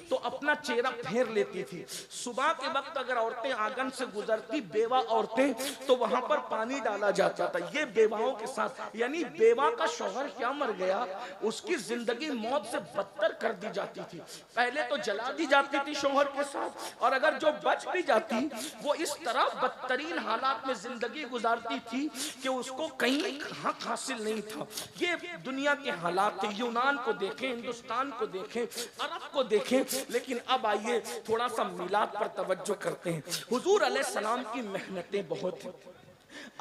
तो अपना चेहरा फेर लेती थी। सुबह के वक्त अगर औरतें आंगन से गुजरती, बेवा औरतें, तो वहां पर पानी डाला जाता था। ये बेवाओं के साथ, यानी बेवा का शौहर क्या मर गया, उसकी जिंदगी मौत से बदतर कर दी जाती थी। पहले तो जला दी जाती थी शौहर के साथ, और अगर जो बच भी जाती वो इस तरह बदतरीन हालात में जिंदगी गुजारती थी कि उसको कहीं हक हासिल नहीं था। ये दुनिया के हालात थे। यूनान को देखें, हिंदुस्तान को देखें, अरब को देखें। लेकिन अब आइए थोड़ा सा मिलाद पर तवज्जो करते हैं। हुजूर अलैहिस्सलाम की मेहनतें बहुत हैं।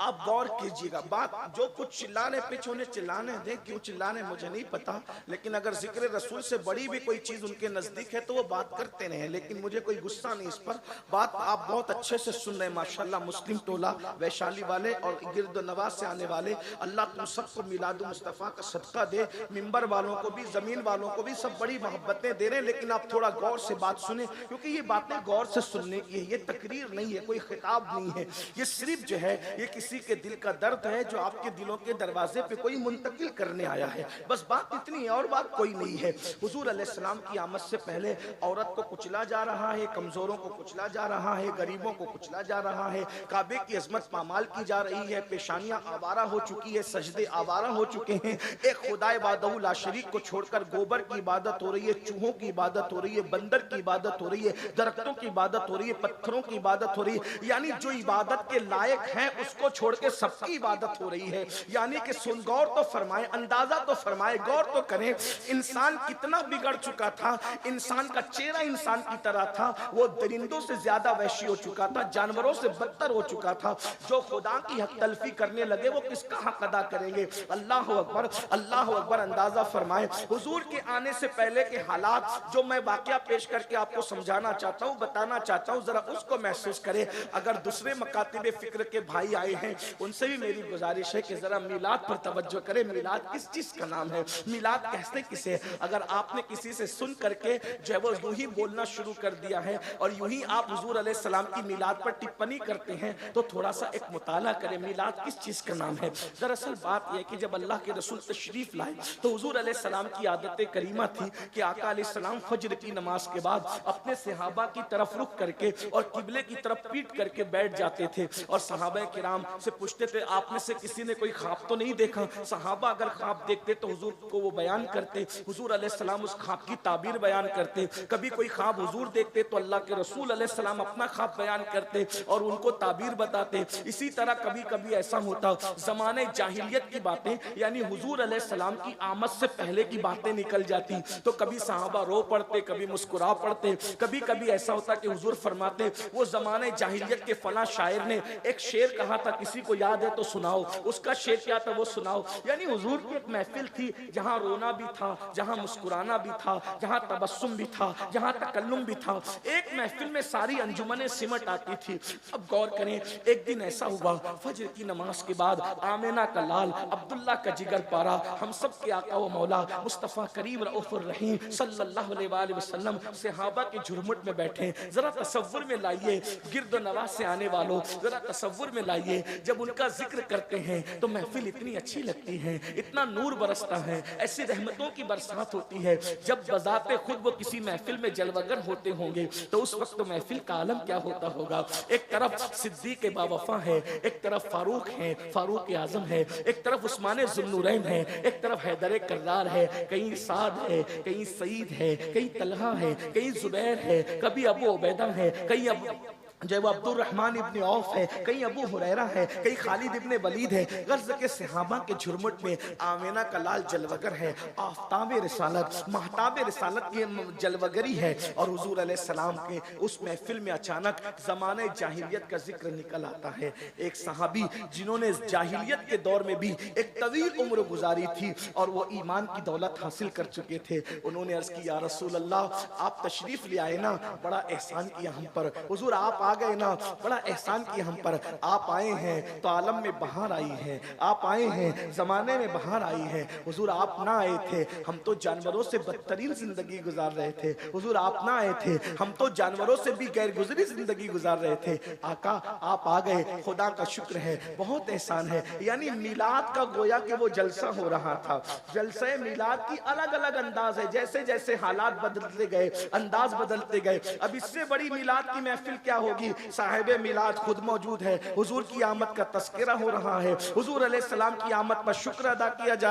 आप गौर कीजिएगा, बात जो कुछ चिल्लाने पीछे उन्हें चिल्लाने दें, क्यों चिल्लाने मुझे नहीं पता, लेकिन अगर जिक्र रसूल से बड़ी भी कोई चीज उनके नजदीक है तो वो बात करते रहे, लेकिन मुझे कोई गुस्सा नहीं इस पर। बात आप बहुत अच्छे से सुन रहे हैं माशाल्लाह। मुस्लिम टोला, वैशाली वाले और गिरद नवाज से आने वाले, अल्लाह तुम सबको मिलाद मुस्तफ़ा का सदका दे। मिंबर वालों को भी, जमीन वालों को भी सब बड़ी मोहब्बतें दे रहे हैं, लेकिन आप थोड़ा गौर से बात सुने, क्योंकि ये बातें गौर से सुनने की है। ये तकरीर नहीं है, कोई खिताब नहीं है, ये सिर्फ जो है ये किसी के दिल का दर्द है जो आपके दिलों के दरवाजे पे कोई मुंतकिल करने आया है। बस बात इतनी है, और बात कोई नहीं है। हुजूर अलैहिस्सलाम की आमद से पहले औरत को कुचला जा रहा है, कमजोरों को कुचला जा रहा है, गरीबों को कुचला जा रहा है, काबे की अजमत पामाल की जा रही है, पेशानियां आवारा हो चुकी है, सजदे आवारा हो चुके हैं। एक खुदाए वादहु ला शरीक को छोड़कर गोबर की इबादत हो रही है, चूहों की इबादत हो रही है, बंदर की इबादत हो रही है, दरख्तों की इबादत हो रही है, पत्थरों की इबादत हो रही है। यानी जो इबादत के लायक है उसको छोड़ के सबकी इबादत हो रही है। यानी कि सुन, गौर तो फरमाए, अंदाजा तो फरमाए, गौर तो करें, इंसान कितना बिगड़ चुका था। इंसान का चेहरा इंसान की तरह था, वो दरिंदों से ज्यादा वहशी हो चुका था, जानवरों से बदतर हो चुका था। जो खुदा की हक तलफी करने लगे वो किसका हक अदा करेंगे। अल्लाह अकबर, अल्लाह अकबर। अंदाजा फरमाए हुजूर के आने से पहले के हालात जो मैं वाकया पेश करके आपको समझाना चाहता हूँ, बताना चाहता हूँ, जरा उसको महसूस करें। अगर दूसरे मकातिब फिक्र के भाई आए हैं उनसे भी मेरी गुजारिश है कि जरा मिलाद पर तवज्जो करें। मिलाद किस चीज का नाम है, मिलाद कहते किसे। अगर आपने किसी से सुन करके जो है वो यूं ही बोलना शुरू कर दिया है और यूं ही आप हुजूर अलैहिस्सलाम की मिलाद पर टिप्पणी करते हैं तो थोड़ा सा एक मुताला करें, मिलाद किस चीज का नाम है। दरअसल बात यह कि जब अल्लाह के रसूल तशरीफ लाए तो हुजूर अलैहिस्सलाम की आदत करीमा थी कि आका अलैहिस्सलाम फज्र की नमाज के बाद अपने सहाबा की तरफ रुख करके और किबले की तरफ पीट करके बैठ जाते थे और सहाबा किराम से पूछते थे आप में से किसी ने कोई ख्वाब तो नहीं देखा। सहाबा अगर ख्वाब देखते तो हुजूर को वो बयान करते, हुजूर अलैहिस्सलाम उस ख्वाब की ताबीर बयान करते। कभी कोई ख्वाब हुजूर देखते तो अल्लाह के रसूल अलैहिस्सलाम अपना ख्वाब बयान करते और उनको ताबीर बताते। इसी तरह कभी कभी ऐसा होता जमाने जाहिलियत की बातें, यानी हुजूर अलैहिस्सलाम की आमद से पहले की बातें निकल जाती तो कभी सहाबा रो पड़ते, कभी मुस्कुरा पड़ते। कभी कभी ऐसा होता कि हुजूर फरमाते वो जमाने जाहिलियत के फला शायर ने एक शेर कहा था, किसी को याद है तो सुनाओ। उसका शेर क्या था वो सुनाओ। यानी हुजूर की एक महफिल थी जहां रोना भी था, जहां मुस्कुराना भी था, जहां तबस्सुम भी था, जहां तकल्लुम भी था। एक महफिल में सारी अंजुमनें सिमट आती थी। अब गौर करें, एक दिन ऐसा हुआ फजर की नमाज के बाद आमिना का लाल, अब्दुल्ला का जिगर पारा, हम सब के आका व मौला मुस्तफ़ा करीम रऊफुर रहीम सल्लल्लाहु अलैहि वसल्लम सहाबा के झुरमुट में बैठे। जरा तसव्वुर में लाइए, गिरद नवाज से आने वालों जरा तसव्वुर में लाइए, जब उनका जिक्र करते हैं तो महफिल इतनी अच्छी लगती है, इतना नूर बरसता है, ऐसी रहमतों की बरसात होती है। जब बजाते खुद वो किसी महफिल में जलवगर होते होंगे तो उस वक्त तो महफिल का आलम क्या होता होगा। एक तरफ सिद्दीक बावफा है, एक तरफ फारूक है, फारूक आजम है, एक तरफ उस्मान जुन्नूरैन है, एक तरफ हैदर कर्रार है, कहीं साद है, कहीं सईद है, कहीं तलहा है, कहीं जुबैर है, कभी अबू उबैदा है, कहीं अबू जो वो अब्दुर रहमान इब्न औफ है, कहीं अबू हुरैरा है, कहीं खालिद इब्न वलीद है। गर्ज के सहाबा के झुरमुट में आमिना का लाल जलवगर है, आफ्ताब रिसालत, महताब रिसालत की जलवगरी है। और हुजूर अलैहिस्सलाम के उस महफिल में अचानक ज़माने जाहिलियत का जिक्र निकल आता है। एक सहाबी जिन्होंने जाहिलियत के दौर में भी एक तवील उम्र गुजारी थी और वो ईमान की दौलत हासिल कर चुके थे, उन्होंने अर्ज की या रसूल अल्लाह आप तशरीफ ले आए ना, बड़ा एहसान किया हम पर। हुजूर आप आ गए ना, बड़ा एहसान किया हम पर। आप आए हैं तो आलम में बहार आई है, आप आए हैं जमाने में बहार आई है। हुजूर आप ना आए थे हम तो जानवरों से बदतरीन जिंदगी गुजार रहे थे। हुजूर आप ना आए थे हम तो जानवरों से भी गैर गुजरी जिंदगी गुजार रहे थे। आका आप आ गए, खुदा का शुक्र है, बहुत एहसान है। यानी मिलाद का गोया कि वो जलसा हो रहा था। जलसे मिलाद की अलग अलग अंदाज है, जैसे जैसे हालात बदलते गए, अंदाज बदलते गए। अब इससे बड़ी मिलाद की महफिल क्या होगी। साहिब मिलाद खुद मौजूद है, हुजूर की आमद का तस्करा हो रहा है, हुजूर अलैहिस्सलाम की आमद पर शुक्र अदा किया जा